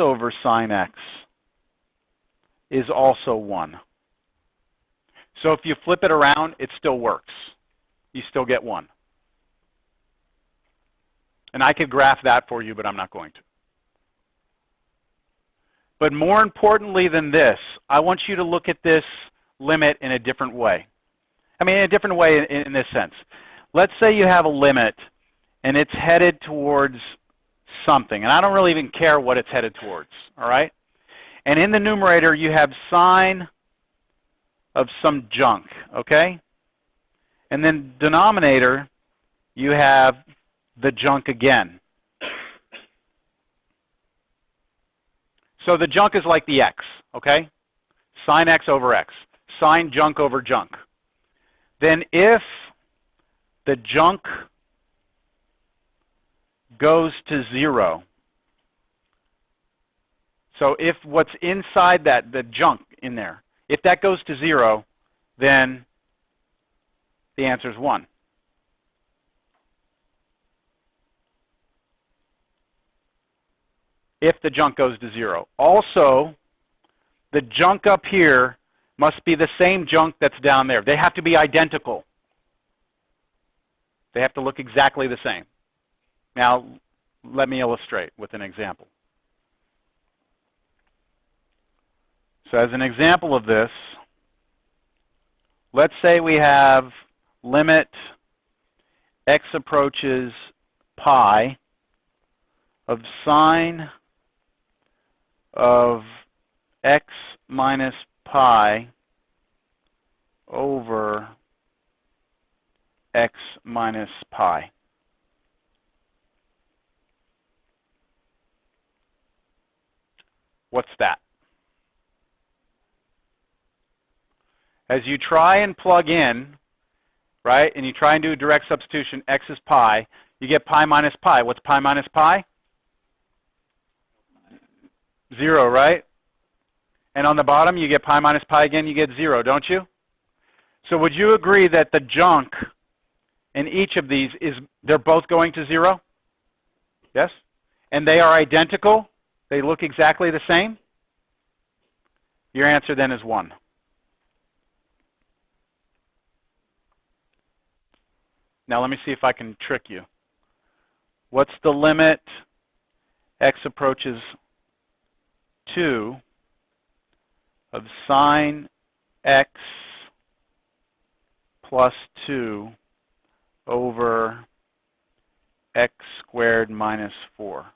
over sine x is also 1. So if you flip it around, it still works. You still get 1. And I could graph that for you, but I'm not going to. But more importantly than this, I want you to look at this limit in a different way. I mean, in a different way in this sense. Let's say you have a limit, and it's headed towards something. And I don't really even care what it's headed towards, all right? And in the numerator, you have sine of some junk, okay? And then denominator, you have the junk again. So the junk is like the x, okay? Sine x over x. Sine junk over junk. Then if the junk goes to 0, so if what's inside that, the junk in there, if that goes to 0, then the answer is 1. If the junk goes to 0. Also, the junk up here must be the same junk that's down there. They have to be identical. They have to look exactly the same. Now, let me illustrate with an example. So as an example of this, let's say we have limit x approaches pi of sine of x minus pi over x minus pi. What's that? As you try and plug in, right, and you try and do a direct substitution, x is pi, you get pi minus pi. What's pi minus pi? 0, right? And on the bottom, you get pi minus pi again, you get 0, don't you? So would you agree that the junk in each of these they're both going to 0? Yes? And they are identical? They look exactly the same? Your answer then is 1. Now let me see if I can trick you. What's the limit x approaches 2 of sine x plus 2 over x squared minus 4?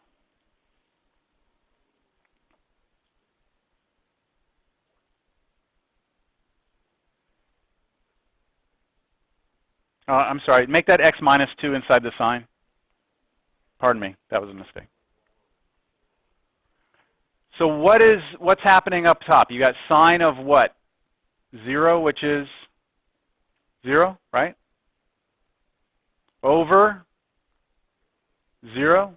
I'm sorry, make that x minus 2 inside the sign. Pardon me, that was a mistake. So what's happening up top? You got sine of what? 0, which is 0, right? Over 0.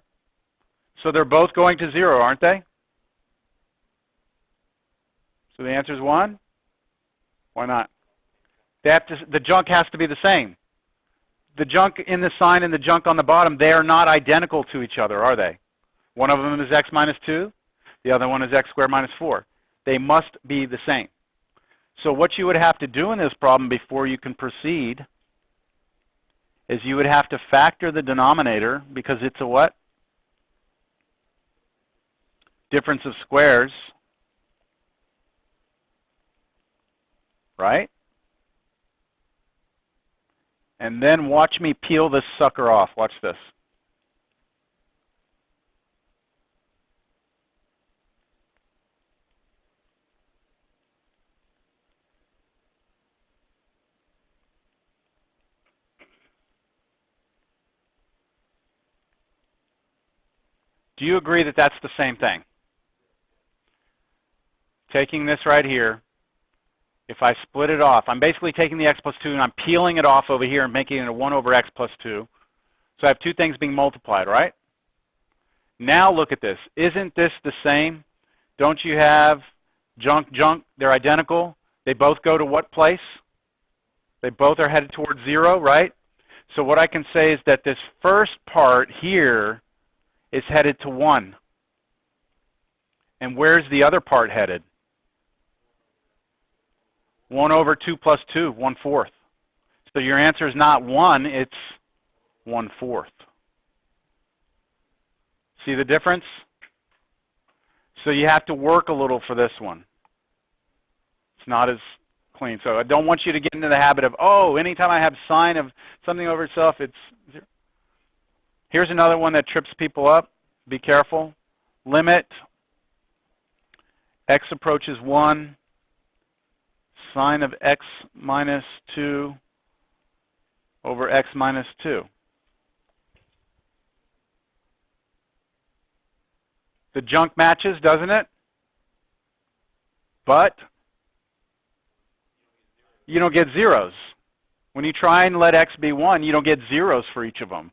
So they're both going to 0, aren't they? So the answer is 1? Why not? The junk has to be the same. The junk in the sign and the junk on the bottom, they are not identical to each other, are they? One of them is x minus 2. The other one is x squared minus 4. They must be the same. So what you would have to do in this problem before you can proceed is you would have to factor the denominator, because it's a what? Difference of squares, right? And then watch me peel this sucker off. Watch this. Do you agree that that's the same thing? Taking this right here, if I split it off, I'm basically taking the x plus 2 and I'm peeling it off over here and making it a 1 over x plus 2. So I have two things being multiplied, right? Now look at this. Isn't this the same? Don't you have junk, junk? They're identical. They both go to what place? They both are headed towards 0, right? So what I can say is that this first part here is headed to 1. And where's the other part headed? 1 over 2 plus 2, 1/4. So your answer is not 1, it's 1/4. See the difference? So you have to work a little for this one. It's not as clean. So I don't want you to get into the habit of, oh, anytime I have sine of something over itself, it's 0. Here's another one that trips people up. Be careful. Limit x approaches 1, sine of x minus 2 over x minus 2. The junk matches, doesn't it? But you don't get zeros. When you try and let x be 1, you don't get zeros for each of them.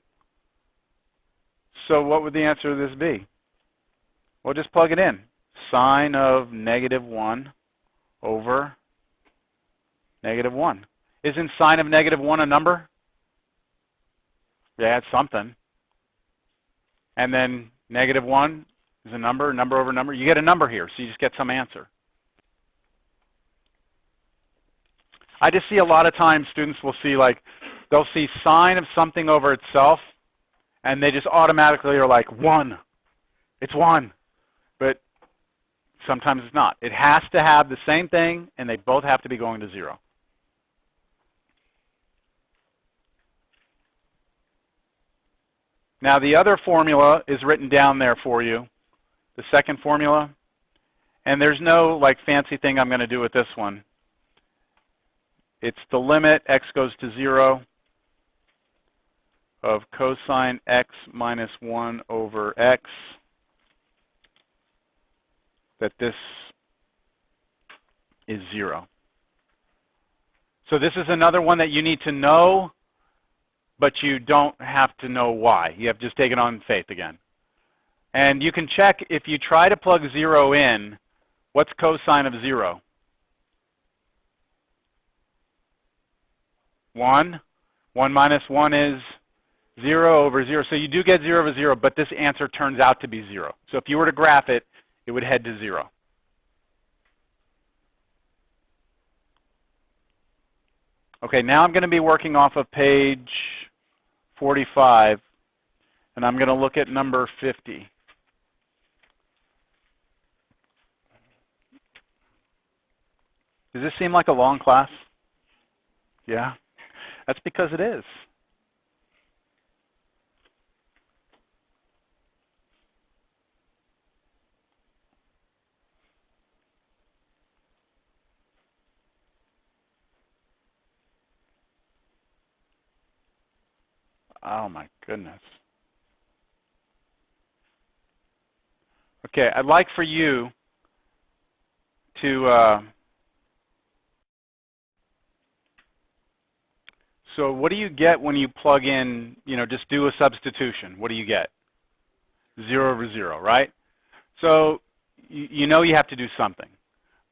So what would the answer to this be? Well, just plug it in. Sine of -1 over -1. Isn't sine of -1 a number? Yeah, it's something. And then -1 is a number, number over number. You get a number here, so you just get some answer. I just see a lot of times students will see, like, they'll see sine of something over itself, and they just automatically are like, 1. It's 1. But sometimes it's not. It has to have the same thing, and they both have to be going to 0. Now, the other formula is written down there for you, the second formula. And there's no, like, fancy thing I'm going to do with this one. It's the limit x goes to 0 of cosine x minus 1 over x, that this is 0. So this is another one that you need to know, but you don't have to know why. You have to just take it on faith again. And you can check, if you try to plug 0 in, what's cosine of 0? 1. 1 minus 1 is 0 over 0. So you do get 0 over 0, but this answer turns out to be 0. So if you were to graph it, it would head to 0. Okay, now I'm going to be working off of page 45, and I'm going to look at number 50. Does this seem like a long class? Yeah? That's because it is. Oh my goodness. Okay, I'd like for you to, so what do you get when you plug in, just do a substitution? What do you get? 0 over 0, right? So you know you have to do something.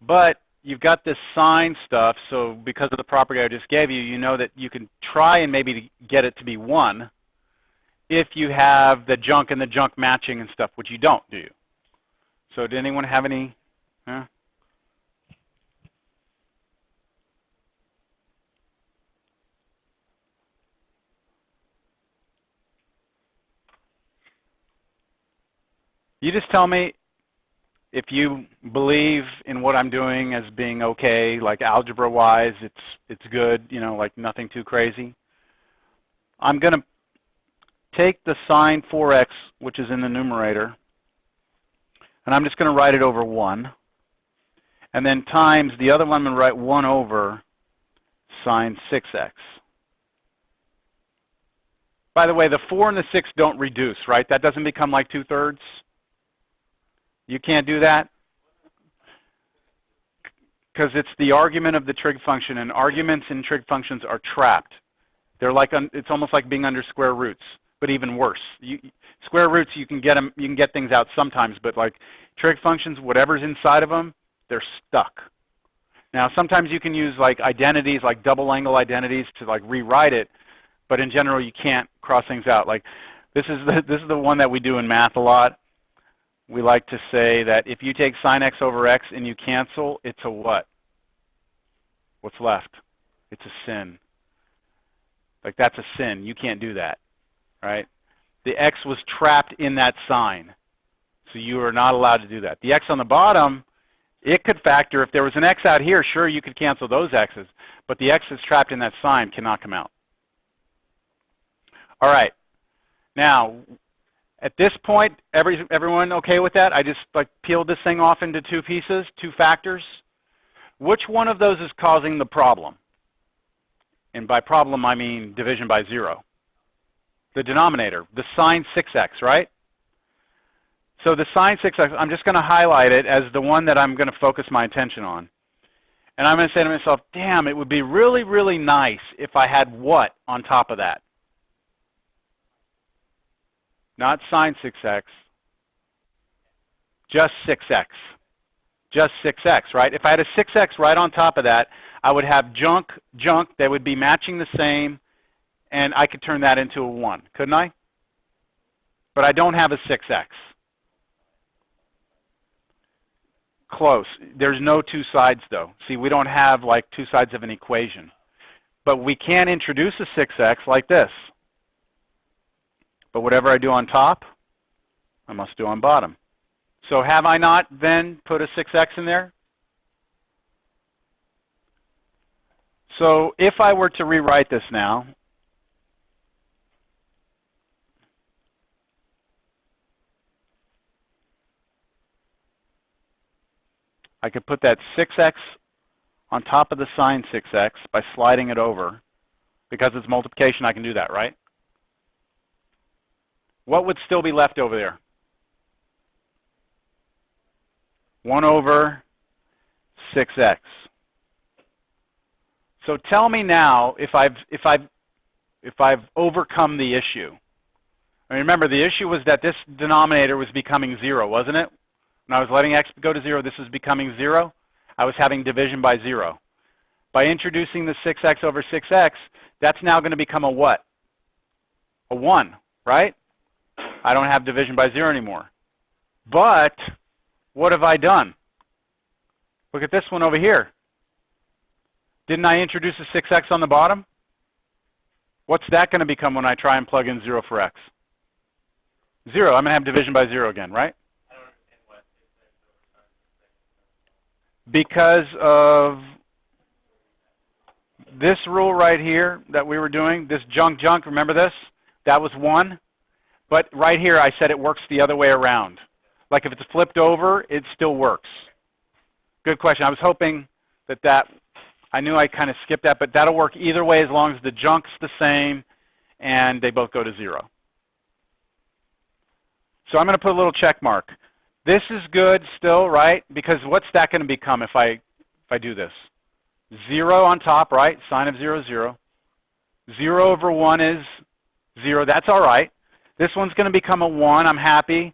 But you've got this sine stuff, so because of the property I just gave you, you know that you can try and maybe get it to be 1 if you have the junk and the junk matching and stuff, which you don't, do you? So did anyone have any? Huh? You just tell me if you believe in what I'm doing as being okay, like algebra-wise, it's good, like nothing too crazy. I'm going to take the sine 4x, which is in the numerator, and I'm just going to write it over 1. And then times the other one, I'm going to write 1 over sine 6x. By the way, the 4 and the 6 don't reduce, right? That doesn't become like 2/3. You can't do that? Because it's the argument of the trig function, and arguments in trig functions are trapped. They're like, it's almost like being under square roots, but even worse. Square roots, you can get things out sometimes, but like trig functions, whatever's inside of them, they're stuck. Now, sometimes you can use like identities, like double angle identities, to like rewrite it, but in general, you can't cross things out. Like this is the one that we do in math a lot. we like to say that if you take sine x over x and you cancel, it's a what? What's left? It's a sin. Like, that's a sin. You can't do that, right? The x was trapped in that sign, so you are not allowed to do that. The x on the bottom, it could factor. If there was an x out here, sure, you could cancel those x's, but the x that's trapped in that sign cannot come out. All right. Now, at this point, everyone okay with that? I just peeled this thing off into two pieces, two factors. Which one of those is causing the problem? And by problem, I mean division by 0. The denominator, the sine 6x, right? So the sine 6x, I'm just going to highlight it as the one that I'm going to focus my attention on. And I'm going to say to myself, damn, it would be really, really nice if I had what on top of that? Not sine 6x, just 6x. Just 6x, right? If I had a 6x right on top of that, I would have junk that would be matching the same, and I could turn that into a 1, couldn't I? But I don't have a 6x. Close. There's no two sides, though. See, we don't have like two sides of an equation. But we can introduce a 6x like this. But whatever I do on top, I must do on bottom. So have I not then put a 6x in there? So if I were to rewrite this now, I could put that 6x on top of the sine 6x by sliding it over. Because it's multiplication, I can do that, right? What would still be left over there? 1 over 6x. So tell me now if I've overcome the issue. I mean, remember, the issue was that this denominator was becoming 0, wasn't it? When I was letting x go to 0, this was becoming 0. I was having division by 0. By introducing the 6x over 6x, that's now going to become a what? A 1, right? I don't have division by 0 anymore. But what have I done? Look at this one over here. Didn't I introduce a 6x on the bottom? What's that going to become when I try and plug in 0 for x? 0. I'm going to have division by 0 again, right? I don't understand what 6x over sine 6x. Because of this rule right here that we were doing, this junk, remember this? That was 1. But right here, I said it works the other way around. Like if it's flipped over, it still works. Good question. I was hoping that I knew I kind of skipped that, but that'll work either way as long as the junk's the same and they both go to 0. So I'm going to put a little check mark. This is good still, right? Because what's that going to become if I do this? 0 on top, right? Sine of 0 is 0. 0 over 1 is 0. That's all right. This one's going to become a 1. I'm happy.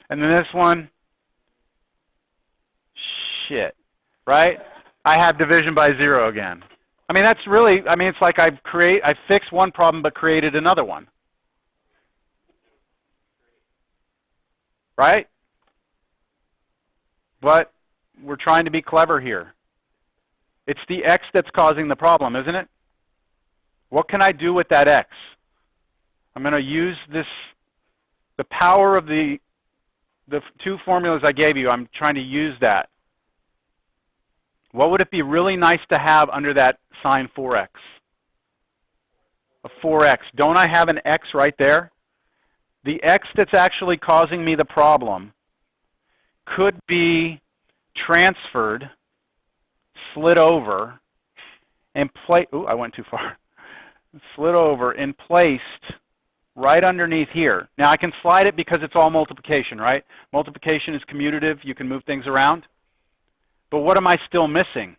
And then this one, shit, right? I have division by 0 again. I mean, that's really, I mean, it's like I fixed one problem but created another one. Right? But we're trying to be clever here. It's the x that's causing the problem, isn't it? What can I do with that x? I'm going to use this, the power of the two formulas I gave you. I'm trying to use that. What would it be really nice to have under that sine 4x? A 4x. Don't I have an x right there? The x that's actually causing me the problem could be transferred, slid over, and ooh, I went too far. Slid over and placed right underneath here. Now I can slide it because it's all multiplication, right? Multiplication is commutative. You can move things around. But what am I still missing?